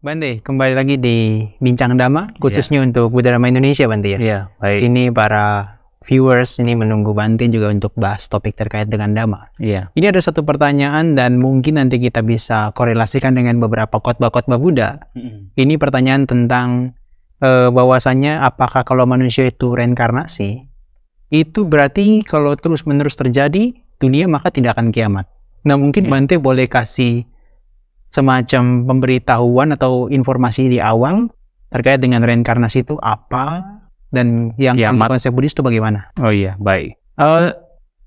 Bante, kembali lagi di Bincang Dhamma, khususnya untuk Buddha Dhamma Indonesia, Bante ya. Iya, baik. Ini para viewers ini menunggu Bante juga untuk bahas topik terkait dengan Dhamma. Iya. Ini ada satu pertanyaan dan mungkin nanti kita bisa korelasikan dengan beberapa khotbah-khotbah Buddha. Ini pertanyaan tentang bahwasannya apakah kalau manusia itu reinkarnasi, itu berarti kalau terus-menerus terjadi dunia maka tidak akan kiamat. Nah mungkin Bante boleh kasih semacam pemberitahuan atau informasi di awal terkait dengan reinkarnasi itu apa dan yang konsep Buddhis itu bagaimana? Oh iya, baik.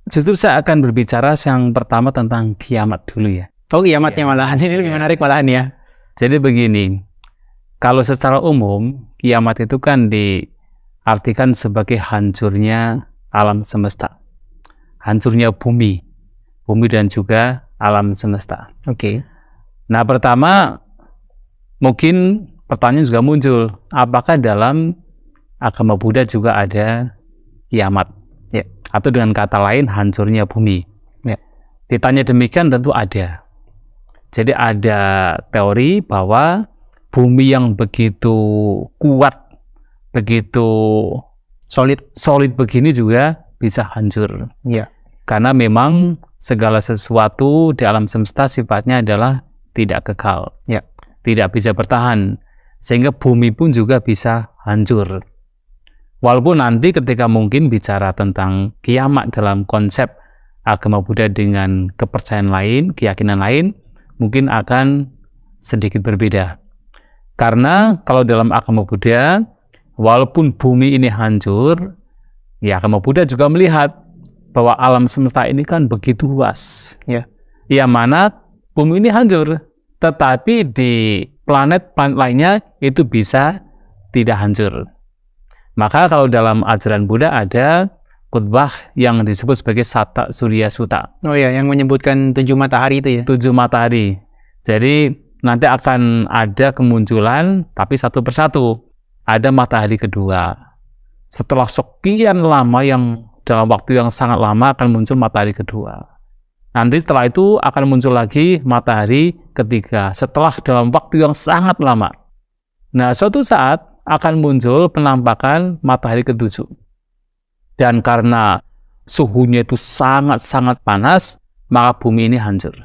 Justru saya akan berbicara yang pertama tentang kiamat dulu ya. Oh kiamatnya malahan, ini lebih menarik malahan ya. Jadi begini, kalau secara umum kiamat itu kan diartikan sebagai hancurnya alam semesta, hancurnya bumi dan juga alam semesta. Oke. Nah, pertama mungkin pertanyaan juga muncul, apakah dalam agama Buddha juga ada kiamat? Ya. Atau dengan kata lain hancurnya bumi? Ya. Ditanya demikian tentu ada. Jadi ada teori bahwa bumi yang begitu kuat, begitu solid begini juga bisa hancur. Ya. Karena memang segala sesuatu di alam semesta sifatnya adalah tidak kekal, ya, tidak bisa bertahan, sehingga bumi pun juga bisa hancur. Walaupun nanti ketika mungkin bicara tentang kiamat dalam konsep agama Buddha dengan kepercayaan lain, keyakinan lain, mungkin akan sedikit berbeda. Karena kalau dalam agama Buddha, walaupun bumi ini hancur, ya agama Buddha juga melihat bahwa alam semesta ini kan begitu luas. Ya. Yang mana bumi ini hancur, tetapi di planet lainnya itu bisa tidak hancur. Maka kalau dalam ajaran Buddha ada khotbah yang disebut sebagai Satta Surya Sutta. Oh ya, yang menyebutkan 7 matahari itu ya? 7 matahari. Jadi nanti akan ada kemunculan, tapi satu persatu. Ada matahari kedua. Setelah sekian lama yang dalam waktu yang sangat lama akan muncul matahari kedua. Nanti setelah itu akan muncul lagi matahari ketiga setelah dalam waktu yang sangat lama. Nah, suatu saat akan muncul penampakan matahari ketujuh. Dan karena suhunya itu sangat-sangat panas, maka bumi ini hancur.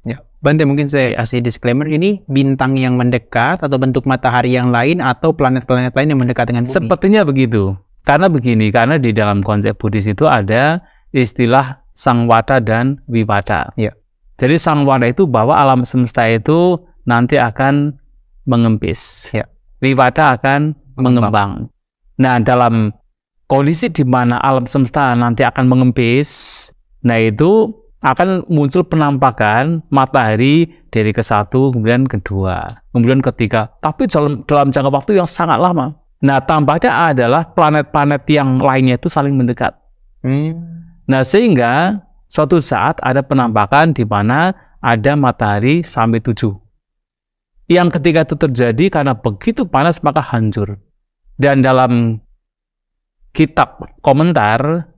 Ya, Bante mungkin saya kasih disclaimer, ini bintang yang mendekat atau bentuk matahari yang lain atau planet-planet lain yang mendekat dengan bumi? Sepertinya begitu. Karena begini, karena di dalam konsep Buddhis itu ada istilah Sangwada dan Viwada. Ya. Jadi Sangwada itu bahwa alam semesta itu nanti akan mengempis. Ya. Viwada akan mengembang. Nah, dalam kondisi di mana alam semesta nanti akan mengempis, nah itu akan muncul penampakan matahari dari ke-1, kemudian kedua, kemudian ketiga. Tapi dalam jangka waktu yang sangat lama. Nah, tampaknya adalah planet-planet yang lainnya itu saling mendekat. Nah, sehingga suatu saat ada penampakan di mana ada matahari sampai 7. Yang ketika itu terjadi karena begitu panas maka hancur. Dan dalam kitab komentar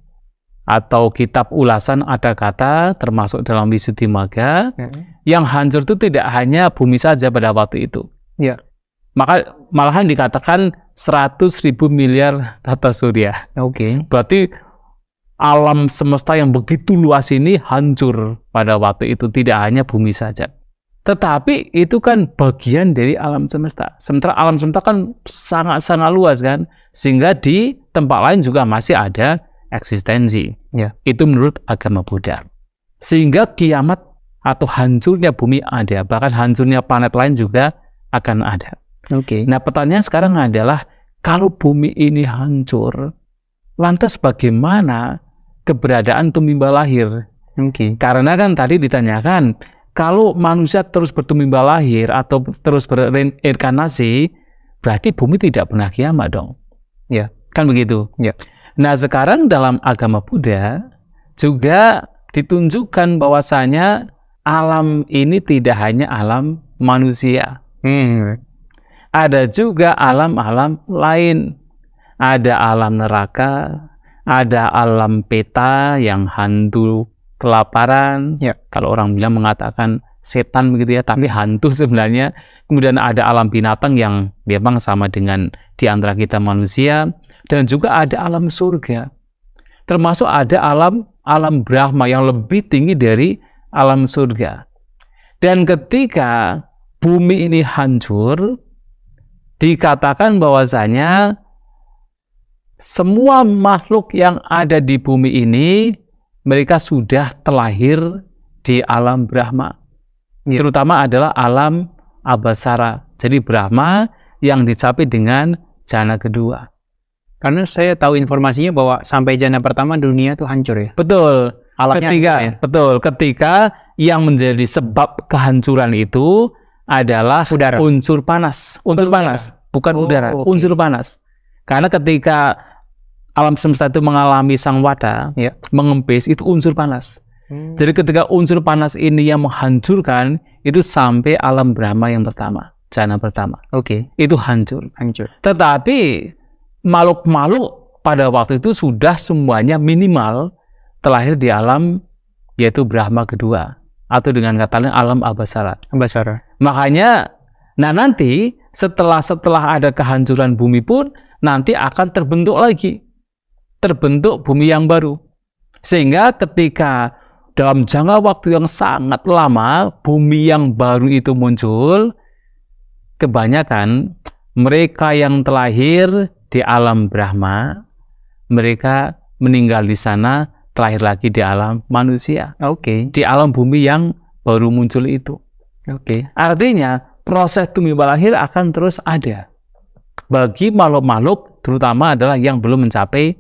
atau kitab ulasan ada kata termasuk dalam Visuddhimagga, yang hancur itu tidak hanya bumi saja pada waktu itu. Ya. Maka malahan dikatakan 100.000 miliar tata surya. Oke. Berarti alam semesta yang begitu luas ini hancur pada waktu itu, tidak hanya bumi saja. Tetapi itu kan bagian dari alam semesta. Sementara alam semesta kan sangat-sangat luas kan, sehingga di tempat lain juga masih ada eksistensi. Ya. Itu menurut agama Buddha. Sehingga kiamat atau hancurnya bumi ada, bahkan hancurnya planet lain juga akan ada. Oke. Nah, pertanyaan sekarang adalah, kalau bumi ini hancur, lantas bagaimana keberadaan tumimba lahir? Oke. Karena kan tadi ditanyakan, kalau manusia terus bertumimba lahir atau terus berreinkarnasi, berarti bumi tidak pernah kiamat dong. Ya. Kan begitu? Ya. Nah, sekarang dalam agama Buddha juga ditunjukkan bahwasanya alam ini tidak hanya alam manusia. Ada juga alam-alam lain. Ada alam neraka, ada alam peta yang hantu kelaparan. Ya. Kalau orang bilang mengatakan setan begitu ya, tapi hantu sebenarnya. Kemudian ada alam binatang yang memang sama dengan di antara kita manusia, dan juga ada alam surga. Termasuk ada alam Brahma yang lebih tinggi dari alam surga. Dan ketika bumi ini hancur, dikatakan bahwasanya semua makhluk yang ada di bumi ini mereka sudah terlahir di alam Brahma. Terutama adalah alam Abhasara. Jadi Brahma yang dicapai dengan jana kedua. Karena saya tahu informasinya bahwa sampai jana pertama dunia itu hancur ya. Betul. Alamnya Ketika yang menjadi sebab kehancuran itu adalah udara. Unsur panas. Bukan udara, unsur panas. Karena ketika alam semesta itu mengalami sangwada, mengempis, itu unsur panas. Jadi ketika unsur panas ini yang menghancurkan, itu sampai alam Brahma yang pertama, jana pertama. Itu hancur. Tetapi makhluk-makhluk pada waktu itu sudah semuanya minimal terlahir di alam, yaitu Brahma kedua, atau dengan kata lain alam Abhasara. Makanya, nanti setelah ada kehancuran bumi pun, nanti akan terbentuk bumi yang baru. Sehingga ketika dalam jangka waktu yang sangat lama bumi yang baru itu muncul, kebanyakan mereka yang terlahir di alam Brahma, mereka meninggal di sana, terlahir lagi di alam manusia. Di alam bumi yang baru muncul itu. Artinya proses tumbuh lahir akan terus ada bagi makhluk-makhluk, terutama adalah yang belum mencapai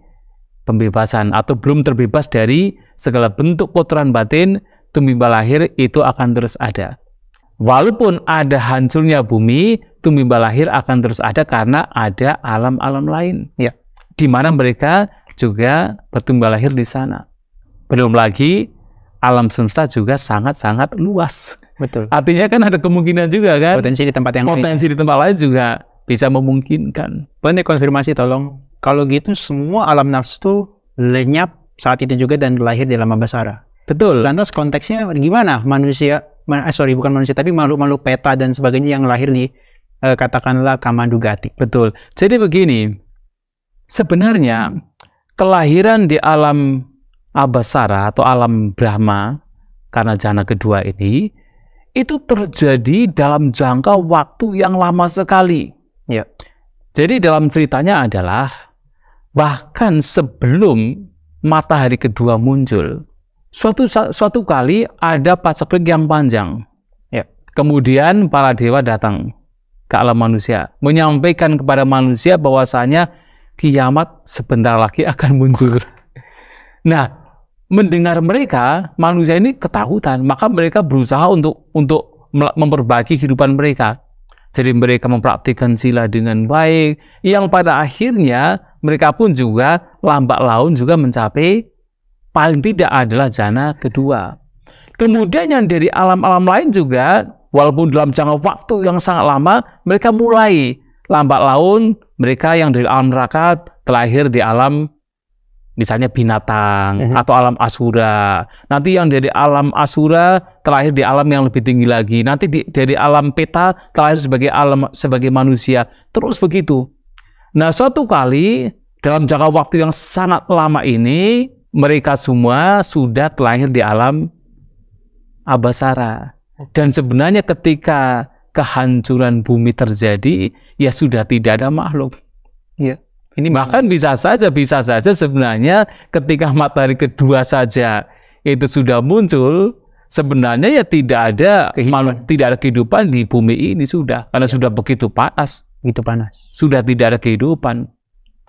pembebasan atau belum terbebas dari segala bentuk kotoran batin. Tumbuh lahir itu akan terus ada. Walaupun ada hancurnya bumi, tumbuh lahir akan terus ada karena ada alam-alam lain, di mana mereka juga bertumbuh lahir di sana. Belum lagi alam semesta juga sangat-sangat luas. Artinya kan ada kemungkinan juga kan, potensi di tempat lain juga bisa memungkinkan. Boleh konfirmasi tolong, kalau gitu semua alam nafsu itu lenyap saat itu juga dan lahir di alam Abhasara. Betul. Lantas konteksnya gimana? Bukan manusia, tapi makhluk-makhluk peta dan sebagainya yang lahir di katakanlah Kamandugati. Betul. Jadi begini, sebenarnya kelahiran di alam Abhasara atau alam Brahma karena jana kedua ini, itu terjadi dalam jangka waktu yang lama sekali. Jadi dalam ceritanya adalah bahkan sebelum matahari kedua muncul, suatu kali ada paceklik yang panjang. Kemudian para dewa datang ke alam manusia, menyampaikan kepada manusia bahwasanya kiamat sebentar lagi akan muncul. Nah, mendengar mereka, manusia ini ketakutan, maka mereka berusaha untuk memperbaiki kehidupan mereka. Jadi mereka mempraktikkan sila dengan baik, yang pada akhirnya mereka pun juga lambat laun juga mencapai paling tidak adalah jana kedua. Kemudian yang dari alam-alam lain juga, walaupun dalam jangka waktu yang sangat lama, mereka mulai lambat laun, mereka yang dari alam neraka terlahir di alam misalnya binatang atau alam asura. Nanti yang dari alam asura terlahir di alam yang lebih tinggi lagi. Nanti dari alam peta terlahir sebagai manusia. Terus begitu. Nah, suatu kali dalam jangka waktu yang sangat lama ini, mereka semua sudah terlahir di alam Abhasara. Dan sebenarnya ketika kehancuran bumi terjadi, ya sudah tidak ada makhluk. Ini bahkan bisa saja sebenarnya ketika matahari kedua saja itu sudah muncul, sebenarnya ya tidak ada kehidupan di bumi ini karena sudah begitu panas, sudah tidak ada kehidupan.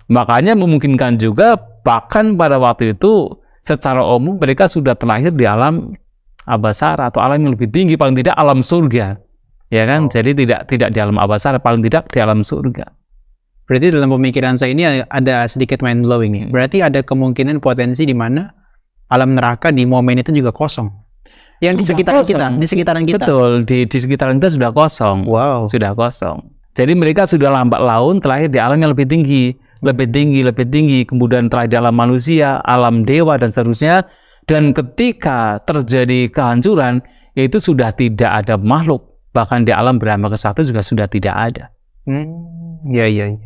Makanya memungkinkan juga bahkan pada waktu itu secara umum mereka sudah terlahir di alam Abhasara atau alam yang lebih tinggi, paling tidak alam surga, ya kan? Jadi tidak di alam Abhasara, paling tidak di alam surga. Berarti dalam pemikiran saya ini ada sedikit mind blowing nih. Berarti ada kemungkinan potensi di mana alam neraka di momen itu juga kosong. Yang di sekitaran kita. Betul, di sekitaran kita sudah kosong. Sudah kosong. Jadi mereka sudah lambat laun terlahir di alam yang lebih tinggi, kemudian terlahir di alam manusia, alam dewa dan seterusnya. Dan ketika terjadi kehancuran, itu sudah tidak ada makhluk, bahkan di alam Brahma ke-1 juga sudah tidak ada. Iya.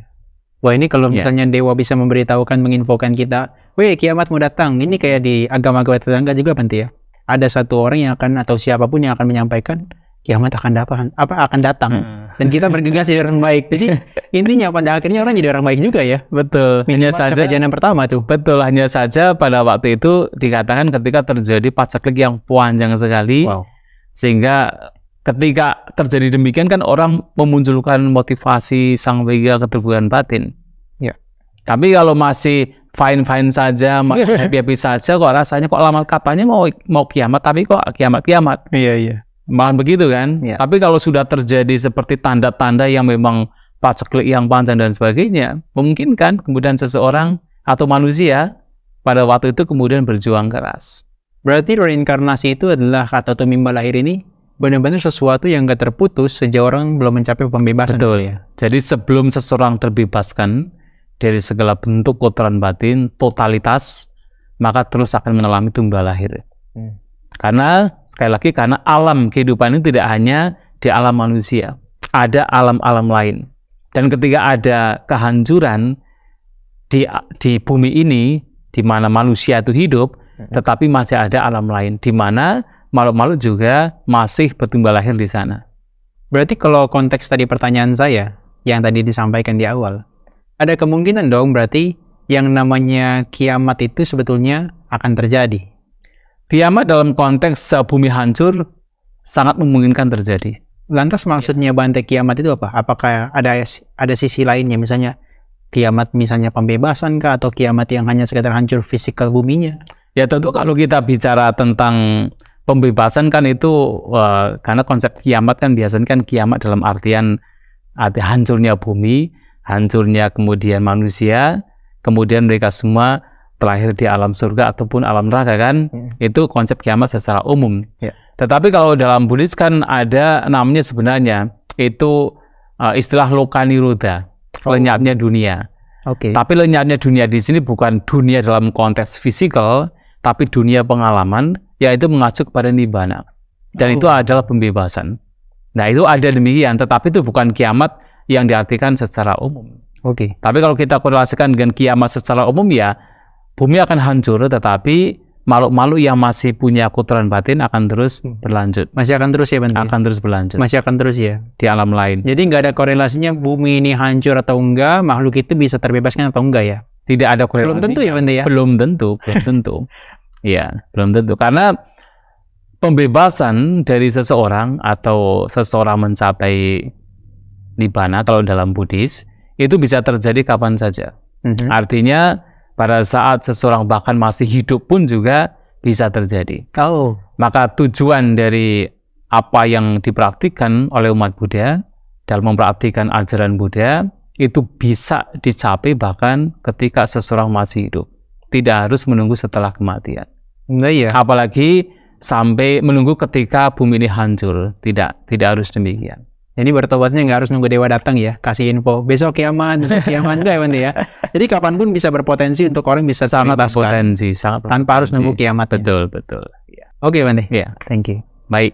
Wah, ini kalau misalnya dewa bisa memberitahukan, menginfokan kita, weh kiamat mau datang, ini kayak di agama-agama tetangga juga Bante ya. Ada satu orang yang akan, atau siapapun yang akan menyampaikan kiamat akan datang, dan kita bergegas jadi orang baik. Jadi intinya pada akhirnya orang jadi orang baik juga ya. Betul. Hanya saja kejadian pertama tuh. Betul, hanya saja pada waktu itu dikatakan ketika terjadi paceklik yang panjang sekali, sehingga ketika terjadi demikian kan orang memunculkan motivasi sang wega keterbukaan batin. Ya. Tapi kalau masih fine saja, happy saja, kok rasanya kok lama katanya mau kiamat, tapi kok kiamat. Iya. Malah begitu kan. Ya. Tapi kalau sudah terjadi seperti tanda-tanda yang memang paceklik yang panjang dan sebagainya, memungkinkan kemudian seseorang atau manusia pada waktu itu kemudian berjuang keras. Berarti reinkarnasi itu adalah kata tumimba lahir ini benar-benar sesuatu yang gak terputus sejak orang belum mencapai pembebasan. Betul ya. Jadi sebelum seseorang terbebaskan dari segala bentuk kotoran batin, totalitas, maka terus akan mengalami tumbuh lahir. Karena sekali lagi, karena alam kehidupan ini tidak hanya di alam manusia, ada alam-alam lain. Dan ketika ada kehancuran di bumi ini, di mana manusia itu hidup, tetapi masih ada alam lain, di mana makhluk-makhluk juga masih bertumbuh lahir di sana. Berarti kalau konteks tadi pertanyaan saya, yang tadi disampaikan di awal, ada kemungkinan dong berarti yang namanya kiamat itu sebetulnya akan terjadi. Kiamat dalam konteks bumi hancur sangat memungkinkan terjadi. Lantas maksudnya Bante kiamat itu apa? Apakah ada sisi lainnya, misalnya kiamat misalnya pembebasan kah, atau kiamat yang hanya sekedar hancur fisikal buminya? Ya tentu kalau kita bicara tentang pembebasan kan itu karena konsep kiamat kan biasanya kan kiamat dalam artian ada hancurnya bumi, hancurnya kemudian manusia, kemudian mereka semua terlahir di alam surga ataupun alam neraka kan. Itu konsep kiamat secara umum. Tetapi kalau dalam Buddhis kan ada namanya sebenarnya itu istilah lokaniruddha, lenyapnya dunia. Tapi lenyapnya dunia di sini bukan dunia dalam konteks fisikal, tapi dunia pengalaman, yaitu mengacu kepada nibbana. Dan itu adalah pembebasan. Nah itu ada demikian, tetapi itu bukan kiamat yang diartikan secara umum. Tapi kalau kita korelasikan dengan kiamat secara umum ya, bumi akan hancur, tetapi makhluk-makhluk yang masih punya kotoran batin akan terus berlanjut. Masih akan terus ya Bante? Akan terus berlanjut. Masih akan terus ya? Di alam lain. Jadi nggak ada korelasinya bumi ini hancur atau enggak, makhluk itu bisa terbebaskan atau enggak ya? Tidak ada korelasi. Belum tentu ya Bante ya? Belum tentu. Ya, belum tentu. Karena pembebasan dari seseorang atau seseorang mencapai nibbana kalau dalam Buddhis, itu bisa terjadi kapan saja. Artinya pada saat seseorang bahkan masih hidup pun juga bisa terjadi. Maka tujuan dari apa yang dipraktikkan oleh umat Buddha dalam mempraktikkan ajaran Buddha itu bisa dicapai bahkan ketika seseorang masih hidup. Tidak harus menunggu setelah kematian. Apalagi sampai menunggu ketika bumi ini hancur. Tidak harus demikian. Jadi bertobatnya nggak harus nunggu dewa datang ya, kasih info besok kiamat enggak ya Bante ya. Jadi kapanpun bisa berpotensi untuk orang bisa sangat berpotensi, tanpa harus nunggu kiamat. Betul. Oke Bante. Ya, Thank you. baik.